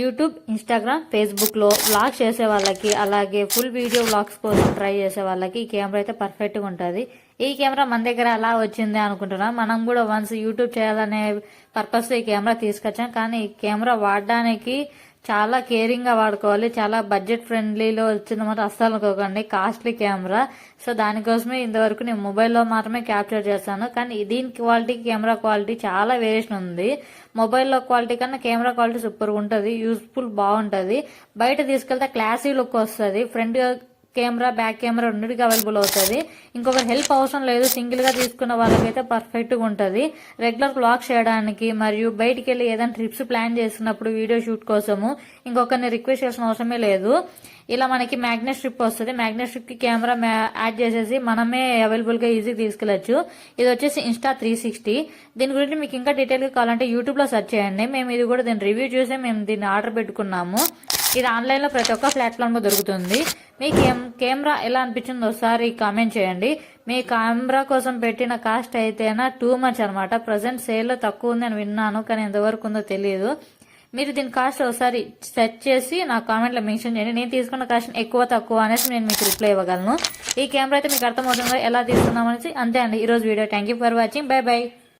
YouTube, Instagram, ఫేస్బుక్లో vlogs చేసే వాళ్ళకి, అలాగే ఫుల్ వీడియో వ్లాగ్స్ కోసం ట్రై చేసే వాళ్ళకి ఈ కెమెరా అయితే పర్ఫెక్ట్గా ఉంటుంది. ఈ కెమెరా మన దగ్గర అలా వచ్చింది అనుకుంటున్నాం. మనం కూడా వన్స్ యూట్యూబ్ చేయాలనే పర్పస్తో ఈ కెమెరా తీసుకొచ్చాం. కానీ ఈ కెమెరా వాడడానికి చాలా కేరింగ్ గా వాడుకోవాలి. చాలా బడ్జెట్ ఫ్రెండ్లీలో వచ్చిందన్నమాట. అస్సలు అనుకోకండి, కాస్ట్లీ కెమెరా. సో దానికోసమే ఇంతవరకు నేను మొబైల్లో మాత్రమే క్యాప్చర్ చేస్తాను. కానీ దీని క్వాలిటీ, కెమెరా క్వాలిటీ చాలా వేరియేషన్ ఉంది. మొబైల్లో క్వాలిటీ కన్నా కెమెరా క్వాలిటీ సూపర్ ఉంటుంది, యూస్ఫుల్ బాగుంటుంది. బయట తీసుకెళ్తే క్లాసీ లుక్ వస్తుంది. ఫ్రంట్ కెమెరా, బ్యాక్ కెమెరా రెండింటికి అవైలబుల్ అవుతుంది. ఇంకొకరు హెల్ప్ అవసరం లేదు. సింగిల్ గా తీసుకున్న వాళ్ళకైతే పర్ఫెక్ట్ గా ఉంటుంది. రెగ్యులర్ వ్లాగ్స్ చేయడానికి మరియు బయటికి వెళ్ళి ఏదైనా ట్రిప్స్ ప్లాన్ చేసినప్పుడు వీడియో షూట్ కోసము ఇంకొకరిని రిక్వెస్ట్ చేసిన అవసరమే లేదు. ఇలా మనకి మ్యాగ్నెట్ స్ట్రిప్ వస్తుంది. మ్యాగ్నెట్ స్ట్రిప్ కి కెమెరా యాడ్ చేసేసి మనమే అవైలబుల్ గా ఈజీగా తీసుకెళ్లొచ్చు. ఇది వచ్చేసి Insta360. దీని గురించి మీకు ఇంకా డీటెయిల్ గా కావాలంటే యూట్యూబ్ లో సెర్చ్ చేయండి. మేము ఇది కూడా దీని రివ్యూ చూసే మేము దీన్ని ఆర్డర్ పెట్టుకున్నాము. ఇది ఆన్లైన్ లో ప్రతి ఒక్క ప్లాట్ఫామ్ లో దొరుకుతుంది. మీ కెమెరా ఎలా అనిపించిందో ఒకసారి కామెంట్ చేయండి. మీ కెమెరా కోసం పెట్టిన కాస్ట్ అయితేనా టూ మచ్ అనమాట. ప్రజెంట్ సేల్ లో తక్కువ ఉంది అని విన్నాను, కానీ ఎంతవరకు ఉందో తెలియదు. మీరు దీని కాస్ట్ ఒకసారి సెర్చ్ చేసి నా కామెంట్ లో మెన్షన్ చేయండి. నేను తీసుకున్న కాస్ట్ ఎక్కువ తక్కువ అనేసి నేను మీకు రిప్లై ఇవ్వగలను. ఈ కెమెరా అయితే మీకు అర్థమవుతుందో ఎలా తీసుకున్నాం అనేసి. అంతే అండి ఈరోజు video. Thank for watching. By by.